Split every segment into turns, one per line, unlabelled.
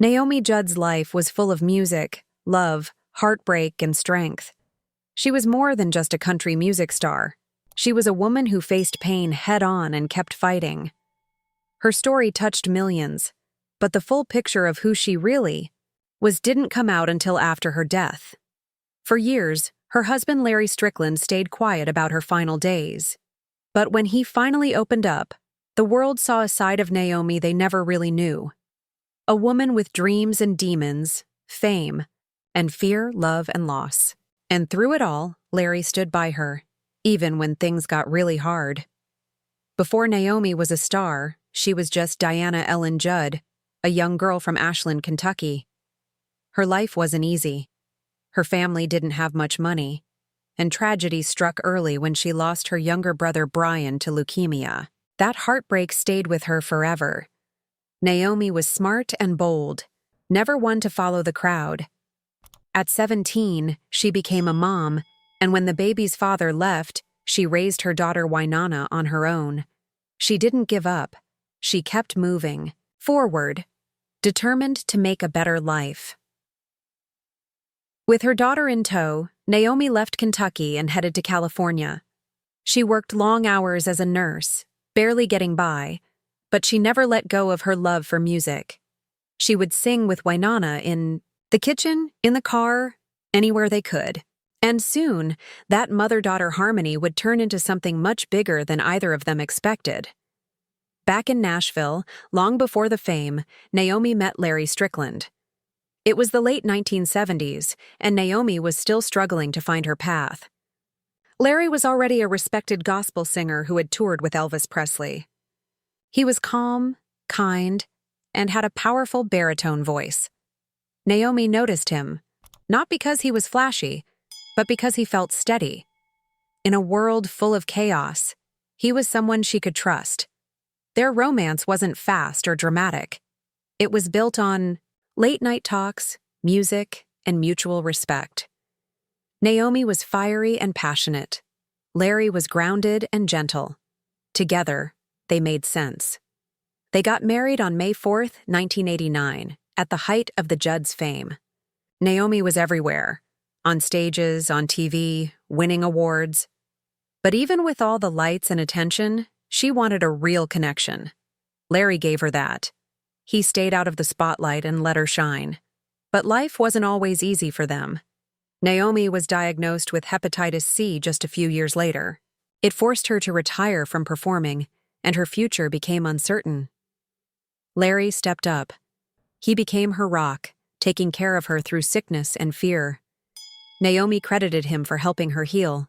Naomi Judd's life was full of music, love, heartbreak, and strength. She was more than just a country music star. She was a woman who faced pain head-on and kept fighting. Her story touched millions, but the full picture of who she really was didn't come out until after her death. For years, her husband Larry Strickland stayed quiet about her final days. But when he finally opened up, the world saw a side of Naomi they never really knew. A woman with dreams and demons, fame, and fear, love, and loss. And through it all, Larry stood by her, even when things got really hard. Before Naomi was a star, she was just Diana Ellen Judd, a young girl from Ashland, Kentucky. Her life wasn't easy. Her family didn't have much money, and tragedy struck early when she lost her younger brother Brian to leukemia. That heartbreak stayed with her forever. Naomi was smart and bold, never one to follow the crowd. At 17, she became a mom, and when the baby's father left, she raised her daughter Wynonna on her own. She didn't give up. She kept moving forward, determined to make a better life. With her daughter in tow, Naomi left Kentucky and headed to California. She worked long hours as a nurse, barely getting by, but she never let go of her love for music. She would sing with Wynonna in the kitchen, in the car, anywhere they could. And soon, that mother-daughter harmony would turn into something much bigger than either of them expected. Back in Nashville, long before the fame, Naomi met Larry Strickland. It was the late 1970s, and Naomi was still struggling to find her path. Larry was already a respected gospel singer who had toured with Elvis Presley. He was calm, kind, and had a powerful baritone voice. Naomi noticed him, not because he was flashy, but because he felt steady. In a world full of chaos, he was someone she could trust. Their romance wasn't fast or dramatic. It was built on late-night talks, music, and mutual respect. Naomi was fiery and passionate. Larry was grounded and gentle. Together, they made sense. They got married on May 4th, 1989, at the height of the Judds' fame. Naomi was everywhere, on stages, on TV, winning awards. But even with all the lights and attention, she wanted a real connection. Larry gave her that. He stayed out of the spotlight and let her shine. But life wasn't always easy for them. Naomi was diagnosed with hepatitis C just a few years later. It forced her to retire from performing, and her future became uncertain. Larry stepped up. He became her rock, taking care of her through sickness and fear. Naomi credited him for helping her heal.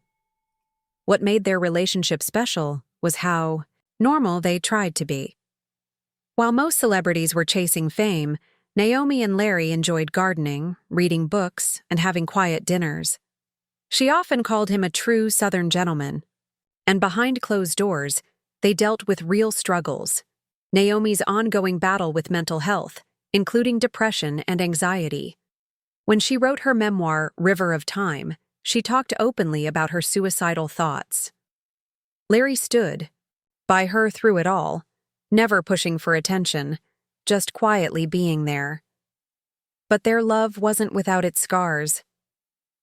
What made their relationship special was how normal they tried to be. While most celebrities were chasing fame, Naomi and Larry enjoyed gardening, reading books, and having quiet dinners. She often called him a true Southern gentleman. And behind closed doors, they dealt with real struggles. Naomi's ongoing battle with mental health, including depression and anxiety. When she wrote her memoir, River of Time, she talked openly about her suicidal thoughts. Larry stood by her through it all, never pushing for attention, just quietly being there. But their love wasn't without its scars.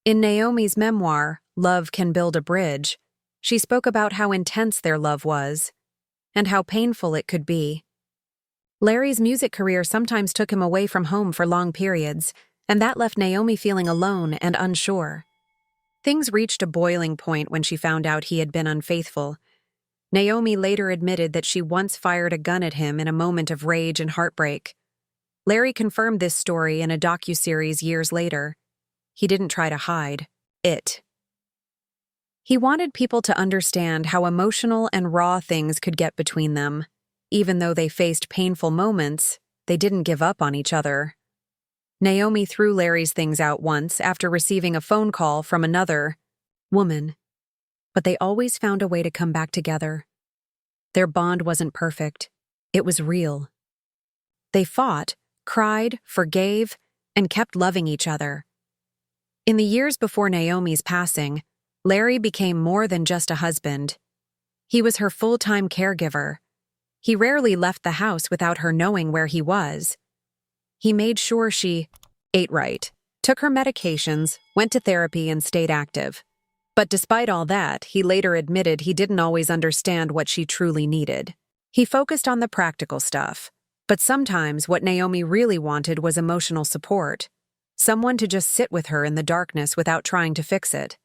In Naomi's memoir, Love Can Build a Bridge, she spoke about how intense their love was, and how painful it could be. Larry's music career sometimes took him away from home for long periods, and that left Naomi feeling alone and unsure. Things reached a boiling point when she found out he had been unfaithful. Naomi later admitted that she once fired a gun at him in a moment of rage and heartbreak. Larry confirmed this story in a docuseries years later. He didn't try to hide it. He wanted people to understand how emotional and raw things could get between them. Even though they faced painful moments, they didn't give up on each other. Naomi threw Larry's things out once after receiving a phone call from another woman. But they always found a way to come back together. Their bond wasn't perfect. It was real. They fought, cried, forgave, and kept loving each other. In the years before Naomi's passing, Larry became more than just a husband. He was her full-time caregiver. He rarely left the house without her knowing where he was. He made sure she ate right, took her medications, went to therapy, and stayed active. But despite all that, he later admitted he didn't always understand what she truly needed. He focused on the practical stuff, but sometimes what Naomi really wanted was emotional support, someone to just sit with her in the darkness without trying to fix it.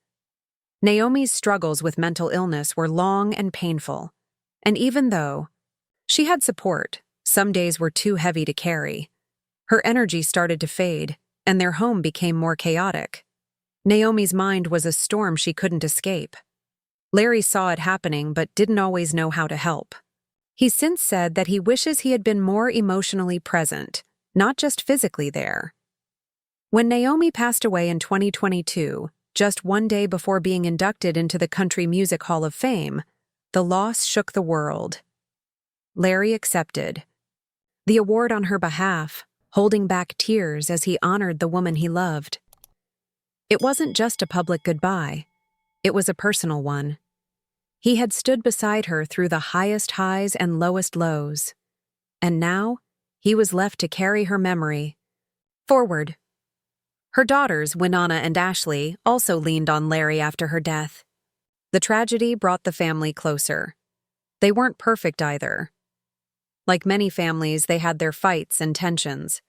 Naomi's struggles with mental illness were long and painful, and even though she had support, some days were too heavy to carry. Her energy started to fade, and their home became more chaotic. Naomi's mind was a storm she couldn't escape. Larry saw it happening but didn't always know how to help. He's since said that he wishes he had been more emotionally present, not just physically there. When Naomi passed away in 2022, just one day before being inducted into the Country Music Hall of Fame, the loss shook the world. Larry accepted the award on her behalf, holding back tears as he honored the woman he loved. It wasn't just a public goodbye, it was a personal one. He had stood beside her through the highest highs and lowest lows, and now he was left to carry her memory forward. Her daughters, Wynonna and Ashley, also leaned on Larry after her death. The tragedy brought the family closer. They weren't perfect either. Like many families, they had their fights and tensions.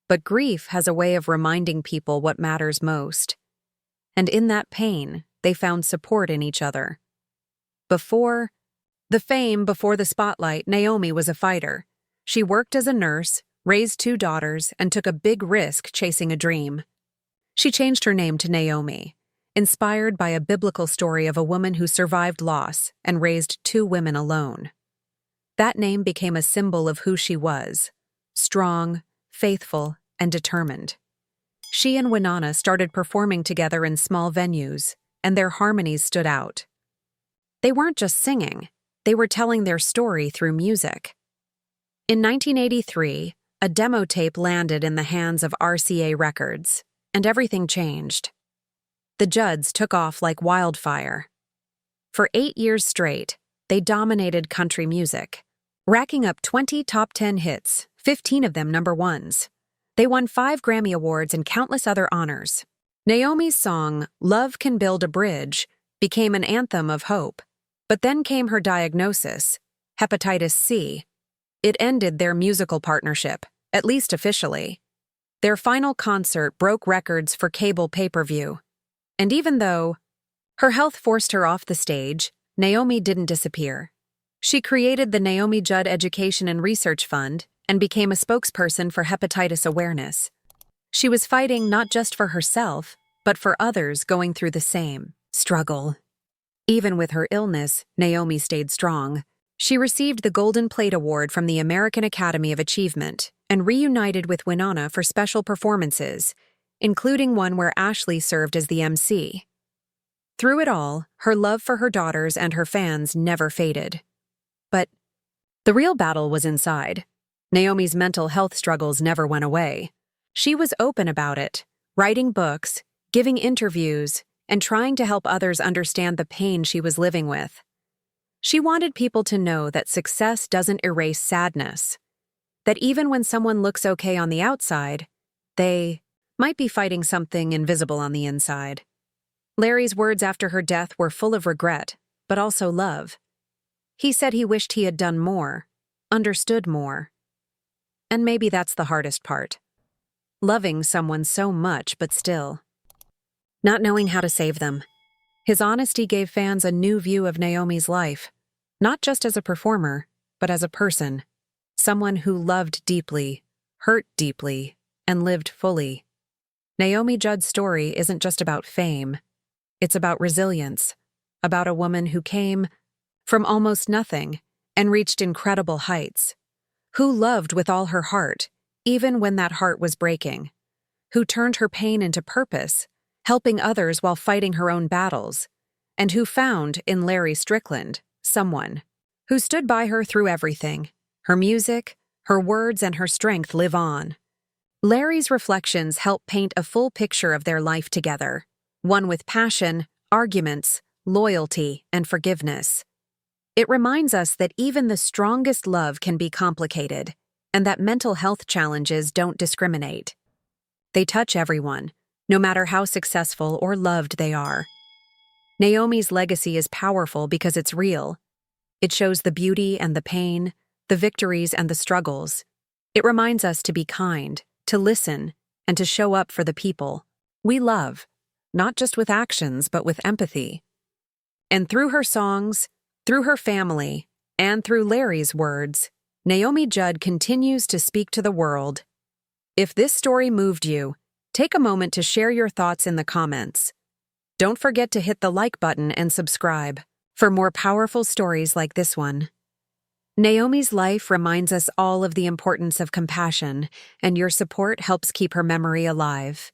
But grief has a way of reminding people what matters most. And in that pain, they found support in each other. Before the spotlight, Naomi was a fighter. She worked as a nurse, raised 2 daughters, and took a big risk chasing a dream. She changed her name to Naomi, inspired by a biblical story of a woman who survived loss and raised 2 women alone. That name became a symbol of who she was: strong, faithful, and determined. She and Wynonna started performing together in small venues, and their harmonies stood out. They weren't just singing, they were telling their story through music. In 1983, a demo tape landed in the hands of RCA Records, and everything changed. The Judds took off like wildfire. For 8 years straight, they dominated country music, racking up 20 top 10 hits, 15 of them number ones. They won 5 Grammy Awards and countless other honors. Naomi's song, "Love Can Build a Bridge," became an anthem of hope. But then came her diagnosis, hepatitis C. It ended their musical partnership, at least officially. Their final concert broke records for cable pay-per-view. And even though her health forced her off the stage, Naomi didn't disappear. She created the Naomi Judd Education and Research Fund and became a spokesperson for hepatitis awareness. She was fighting not just for herself, but for others going through the same struggle. Even with her illness, Naomi stayed strong. She received the Golden Plate Award from the American Academy of Achievement and reunited with Wynonna for special performances, including one where Ashley served as the MC. Through it all, her love for her daughters and her fans never faded. But the real battle was inside. Naomi's mental health struggles never went away. She was open about it, writing books, giving interviews, and trying to help others understand the pain she was living with. She wanted people to know that success doesn't erase sadness, that even when someone looks okay on the outside, they might be fighting something invisible on the inside. Larry's words after her death were full of regret, but also love. He said he wished he had done more, understood more. And maybe that's the hardest part. Loving someone so much, but still not knowing how to save them. His honesty gave fans a new view of Naomi's life, not just as a performer, but as a person. Someone who loved deeply, hurt deeply, and lived fully. Naomi Judd's story isn't just about fame. It's about resilience, about a woman who came from almost nothing and reached incredible heights, who loved with all her heart, even when that heart was breaking, who turned her pain into purpose, helping others while fighting her own battles, and who found, in Larry Strickland, someone who stood by her through everything. Her music, her words, and her strength live on. Larry's reflections help paint a full picture of their life together, one with passion, arguments, loyalty, and forgiveness. It reminds us that even the strongest love can be complicated, and that mental health challenges don't discriminate. They touch everyone, no matter how successful or loved they are. Naomi's legacy is powerful because it's real. It shows the beauty and the pain, the victories and the struggles. It reminds us to be kind, to listen, and to show up for the people we love, not just with actions, but with empathy. And through her songs, through her family, and through Larry's words, Naomi Judd continues to speak to the world. If this story moved you, take a moment to share your thoughts in the comments. Don't forget to hit the like button and subscribe for more powerful stories like this one. Naomi's life reminds us all of the importance of compassion, and your support helps keep her memory alive.